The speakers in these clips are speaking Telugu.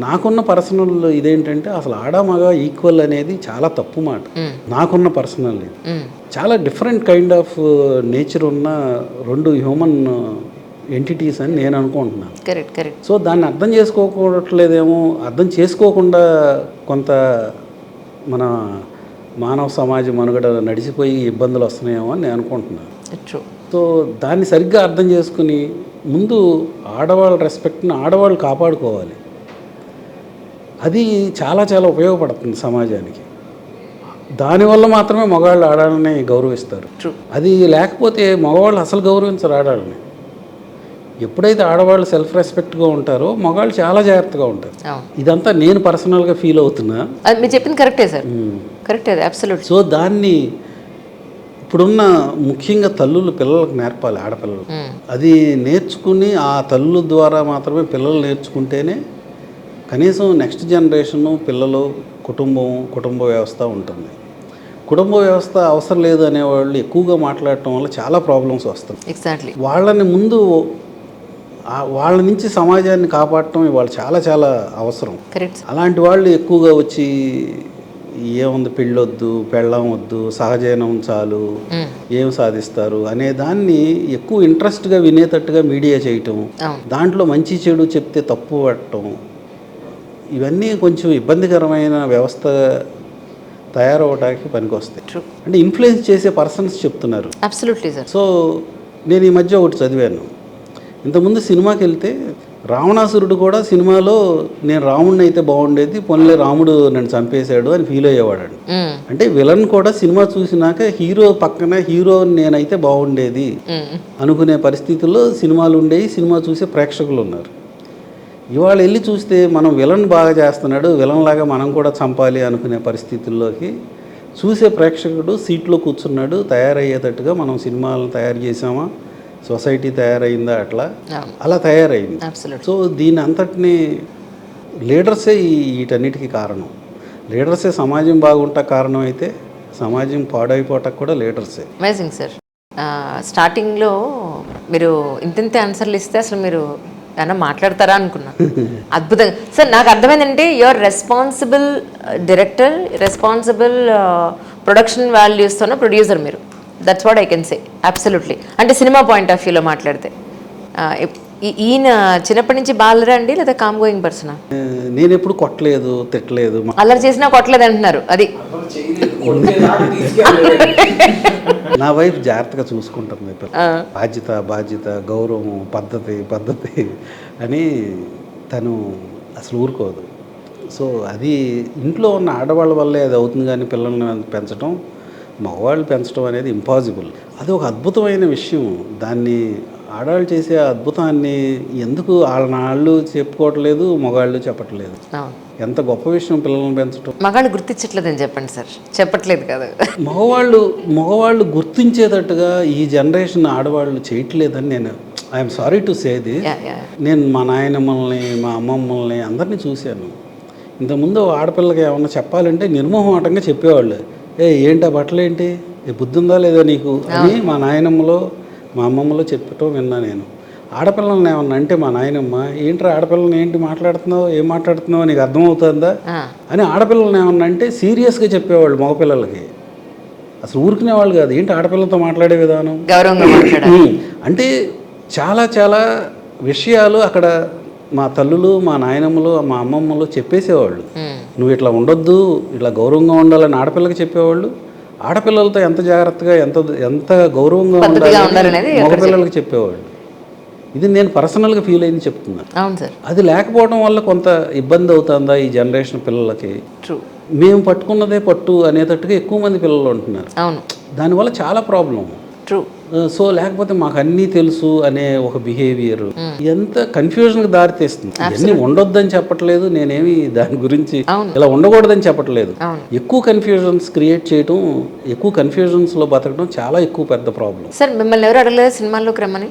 నాకున్న పర్సనల్ ఇదేంటంటే అసలు ఆడ మగ ఈక్వల్ అనేది చాలా తప్పు మాట. నాకున్న పర్సనల్ ఇది చాలా డిఫరెంట్ కైండ్ ఆఫ్ నేచర్ ఉన్న రెండు హ్యూమన్ ఎంటిటీస్ అని నేను అనుకుంటున్నాను. Correct correct. సో దాన్ని అర్థం చేసుకోవట్లేదేమో, అర్థం చేసుకోకుండా కొంత మన మానవ సమాజం మనుగడ నడిచిపోయి ఇబ్బందులు వస్తున్నాయేమో అని నేను అనుకుంటున్నాను. సో దాన్ని సరిగ్గా అర్థం చేసుకుని ముందు ఆడవాళ్ళ రెస్పెక్ట్ని ఆడవాళ్ళు కాపాడుకోవాలి. అది చాలా చాలా ఉపయోగపడుతుంది సమాజానికి. దానివల్ల మాత్రమే మగవాళ్ళు ఆడాలని గౌరవిస్తారు. అది లేకపోతే మగవాళ్ళు అసలు గౌరవించరు ఆడాలని. ఎప్పుడైతే ఆడవాళ్ళు సెల్ఫ్ రెస్పెక్ట్గా ఉంటారో మగవాళ్ళు చాలా జాగ్రత్తగా ఉంటారు. ఇదంతా నేను పర్సనల్గా ఫీల్ అవుతున్నా. మీరు చెప్పింది కరెక్టే సార్, కరెక్టే, అబ్సల్యూట్. సో దాన్ని ఇప్పుడున్న ముఖ్యంగా తల్లులు పిల్లలకు నేర్పాలి, ఆడపిల్లలు. అది నేర్చుకుని ఆ తల్లుల ద్వారా మాత్రమే పిల్లలు నేర్చుకుంటేనే కనీసం నెక్స్ట్ జనరేషను పిల్లలు కుటుంబ వ్యవస్థ ఉంటుంది. కుటుంబ వ్యవస్థ అవసరం లేదు అనేవాళ్ళు ఎక్కువగా మాట్లాడటం వల్ల చాలా ప్రాబ్లమ్స్ వస్తాయి. ఎగ్జాక్ట్లీ. వాళ్ళని ముందు వాళ్ళ నుంచి సమాజాన్ని కాపాడటం ఇవాళ చాలా చాలా అవసరం. అలాంటి వాళ్ళు ఎక్కువగా వచ్చి ఏముంది పెళ్ళొద్దు, పెళ్ళం వద్దు, సహజీవనం చాలు, ఏం సాధిస్తారు అనే దాన్ని ఎక్కువ ఇంట్రెస్ట్గా వినేటట్టుగా మీడియా చేయటం, దాంట్లో మంచి చెడు చెప్తే తప్పు పట్టడం, ఇవన్నీ కొంచెం ఇబ్బందికరమైన వ్యవస్థ తయారవడానికి పనికొస్తాయి. అంటే ఇన్ఫ్లుయెన్స్ చేసే పర్సన్స్ చెప్తున్నారు. సో నేను ఈ మధ్య ఒకటి చదివాను. ఇంతకుముందు సినిమాకి వెళ్తే రావణాసురుడు కూడా సినిమాలో నేను రాముడిని అయితే బాగుండేది, పొన్లే రాముడు నన్ను చంపేశాడు అని ఫీల్ అయ్యేవాడు. అంటే విలన్ కూడా సినిమా చూసినాక హీరో పక్కన హీరో నేనైతే బాగుండేది అనుకునే పరిస్థితుల్లో సినిమాలు ఉండేవి, సినిమా చూసే ప్రేక్షకులు ఉన్నారు. ఇవాళ వెళ్ళి చూస్తే మనం విలన్ బాగా చేస్తున్నాడు, విలన్ లాగా మనం కూడా చంపాలి అనుకునే పరిస్థితుల్లోకి చూసే ప్రేక్షకుడు సీట్లో కూర్చున్నాడు. తయారయ్యేటట్టుగా మనం సినిమాలను తయారు చేసామా, సొసైటీ తయారైందా, అలా తయారైంది. సో దీని అంతటినీ లీడర్సే వీటన్నిటికీ కారణం. లీడర్సే సమాజం బాగుంటా కారణం అయితే సమాజం పాడైపోవటానికి కూడా లీడర్సే. Amazing sir. స్టార్టింగ్లో మీరు ఇంతే ఆన్సర్లు ఇస్తే అసలు మీరు ఏమన్నా మాట్లాడతారా అనుకున్నా. అద్భుతంగా సార్. నాకు అర్థమైందంటే your responsible director, responsible production వాల్యూస్తోన్న ప్రొడ్యూసర్ మీరు. That's what I can say absolutely. అంటే సినిమా పాయింట్ ఆఫ్ వ్యూలో మాట్లాడితే ఈయన చిన్నప్పటి నుంచి బాలరా అండి లేదా కామ్ గోయింగ్ పర్సనా? నేను ఎప్పుడు కొట్టలేదు, తిట్టలేదు. అల్లరి చేసినా కొట్టలేదు అంటున్నారు. అది నా వైఫ్ జాగ్రత్తగా చూసుకుంటుంది. బాధ్యత, గౌరవం, పద్ధతి అని తను అసలు ఊరుకోదు. సో అది ఇంట్లో ఉన్న ఆడవాళ్ళ వల్లే అది అవుతుంది, కానీ పిల్లల్ని పెంచడం, మగవాళ్ళు పెంచడం అనేది ఇంపాసిబుల్. అది ఒక అద్భుతమైన విషయం. దాన్ని ఆడవాళ్ళు చేసే అద్భుతాన్ని ఎందుకు వాళ్ళ చెప్పుకోవట్లేదు, మగవాళ్ళు చెప్పట్లేదు. ఎంత గొప్ప విషయం పిల్లల్ని పెంచడం. మగవాళ్ళు గుర్తించట్లేదని చెప్పండి సార్. చెప్పట్లేదు కదా. మగవాళ్ళు గుర్తించేటట్టుగా ఈ జనరేషన్ ఆడవాళ్ళు చేయట్లేదని నేను I'm sorry to say the. నేను మా నాయనమ్మల్ని, మా అమ్మమ్మల్ని అందరినీ చూశాను. ఇంతకుముందు ఆడపిల్లకి ఏమన్నా చెప్పాలంటే నిర్మోహమాటంగా చెప్పేవాళ్ళు. ఏంటి బట్టలు ఏంటి, బుద్ధి ఉందా లేదా నీకు అని మా నాయనమ్మలో మా అమ్మమ్మలో చెప్పటం విన్నా నేను. ఆడపిల్లల్ని ఏమన్నా అంటే మా నాయనమ్మ, ఏంట్రా ఆడపిల్లని ఏంటి మాట్లాడుతున్నావు, ఏం మాట్లాడుతున్నావు, నీకు అర్థమవుతుందా అని ఆడపిల్లల్ని ఏమన్నా అంటే సీరియస్గా చెప్పేవాళ్ళు. మగపిల్లలకి అసలు ఊరుకునేవాళ్ళు కాదు. ఏంటి ఆడపిల్లలతో మాట్లాడే విధానం, అంటే చాలా చాలా విషయాలు అక్కడ మా తల్లులు, మా నాయనమ్మలు, మా అమ్మమ్మలు చెప్పేసేవాళ్ళు. నువ్వు ఇట్లా ఉండొద్దు, ఇట్లా గౌరవంగా ఉండాలని ఆడపిల్లకి చెప్పేవాళ్ళు. ఆడపిల్లలతో ఎంత జాగ్రత్తగా ఎంత గౌరవంగా ఉండాలని మగపిల్లలకి చెప్పేవాళ్ళు. ఇది నేను పర్సనల్గా ఫీల్ అయింది చెప్తున్నా. అది లేకపోవడం వల్ల కొంత ఇబ్బంది అవుతుందా ఈ జనరేషన్ పిల్లలకి. మేము పట్టుకున్నదే పట్టు అనేటట్టుగా ఎక్కువ మంది పిల్లలు ఉంటున్నారు. దానివల్ల చాలా ప్రాబ్లం. సో లేకపోతే మాకు అన్నీ తెలుసు అనే ఒక బిహేవియర్ ఎంత కన్ఫ్యూజన్కి దారితీస్తుంది. ఇవన్నీ ఉండొద్దని చెప్పట్లేదు, నేనేమి దాని గురించి ఇలా ఉండకూడదని చెప్పట్లేదు. ఎక్కువ కన్ఫ్యూజన్స్ క్రియేట్ చేయడం, ఎక్కువ కన్ఫ్యూజన్స్లో బతకడం చాలా ఎక్కువ పెద్ద ప్రాబ్లం. సార్ మిమ్మల్ని ఎవరు అడగలేదు సినిమాల్లోకి రమ్మని?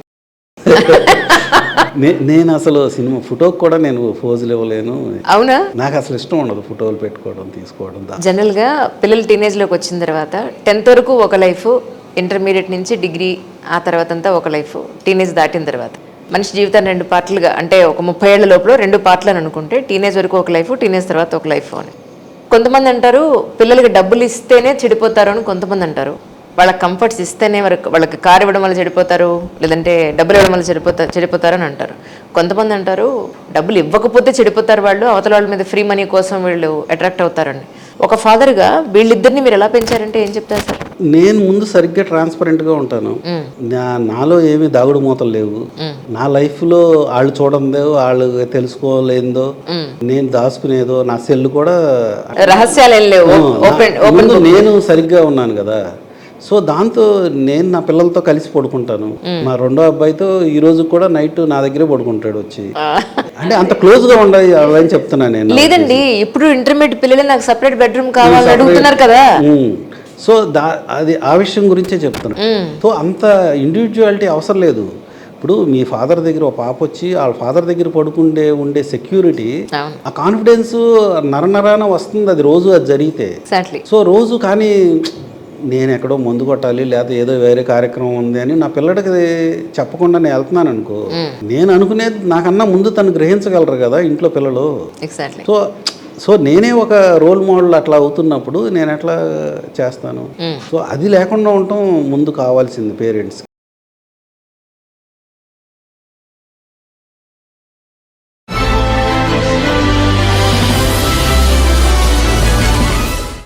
నేను అసలు సినిమా ఫోటోకి కూడా నేను ఫోజులు ఇవ్వలేను. అవునా? నాకు అసలు ఇష్టం ఉండదు ఫోటోలు పెట్టుకోవడం, తీసుకోవడం. జనరల్గా పిల్లలు టీనేజ్లోకి వచ్చిన తర్వాత 10th వరకు ఒక లైఫ్, ఇంటర్మీడియట్ నుంచి డిగ్రీ, ఆ తర్వాత అంతా ఒక లైఫ్, టీనేజ్ దాటిన తర్వాత మనిషి జీవితాన్ని 2 పార్ట్లుగా, అంటే ఒక 30 ఏళ్ల లోపల 2 పార్ట్లు అని అనుకుంటే, టీనేజ్ వరకు ఒక లైఫ్, టీనేజ్ తర్వాత ఒక లైఫ్ అని. కొంతమంది అంటారు పిల్లలకి డబ్బులు ఇస్తేనే చెడిపోతారు అని, కొంతమంది అంటారు వాళ్ళకి కంఫర్ట్స్ ఇస్తేనే వాళ్ళకి కారు ఇవ్వడం వల్ల చెడిపోతారు, లేదంటే డబ్బులు ఇవ్వడం వల్ల చెడిపోతారు అని అంటారు. కొంతమంది అంటారు డబ్బులు ఇవ్వకపోతే చెడిపోతారు వాళ్ళు, అవతల వాళ్ళ మీద ఫ్రీ మనీ కోసం వీళ్ళు అట్రాక్ట్ అవుతారండి. ఒక ఫాదర్గా వీళ్ళిద్దరిని మీరు ఎలా పెంచారంటే ఏం చెప్తారు సార్? నేను ముందు సరిగ్గా ట్రాన్స్పరెంట్గా ఉంటాను. నాలో ఏమీ దాగుడు మూతలు లేవు. నా లైఫ్లో వాళ్ళు చూడందో, వాళ్ళు తెలుసుకోలేందో, నేను దాచుకునేదో, నా సెల్ కూడా రహస్యాలు ఏం లేవు, ఓపెన్. నేను సరిగ్గా ఉన్నాను కదా. సో దాంతో నేను నా పిల్లలతో కలిసి పడుకుంటాను. మా రెండో అబ్బాయితో ఈ రోజు కూడా నైట్ నా దగ్గరే పడుకుంటాడు వచ్చి. అంటే అంత క్లోజ్ గా ఉండాలి అని చెప్తున్నా నేను. లేదండి, ఇప్పుడు ఇంటర్మీడియట్ పిల్లలు నాకు సపరేట్ బెడ్రూమ్ కావాలని అడుగుతున్నారు కదా. సో అది ఆ విషయం గురించే చెప్తున్నా. సో అంత ఇండివిజువాలిటీ అవసరం లేదు. ఇప్పుడు మీ ఫాదర్ దగ్గర ఒక పాప వచ్చి వాళ్ళ ఫాదర్ దగ్గర ఉండే సెక్యూరిటీ, ఆ కాన్ఫిడెన్స్ నరనరాన వస్తుంది. అది రోజు అది జరిగితే. సో రోజు కానీ నేను ఎక్కడో మందు కొట్టాలి, లేదా ఏదో వేరే కార్యక్రమం ఉంది అని నా పిల్లడికి చెప్పకుండా నేను వెళ్తున్నాను అనుకో, నేను అనుకునేది నాకన్నా ముందు తను గ్రహించగలరు కదా ఇంట్లో పిల్లలు. సో నేనే ఒక రోల్ మోడల్ అట్లా అవుతున్నప్పుడు నేను ఎట్లా చేస్తాను? సో అది లేకుండా ఉండటం ముందు కావాల్సింది పేరెంట్స్కి.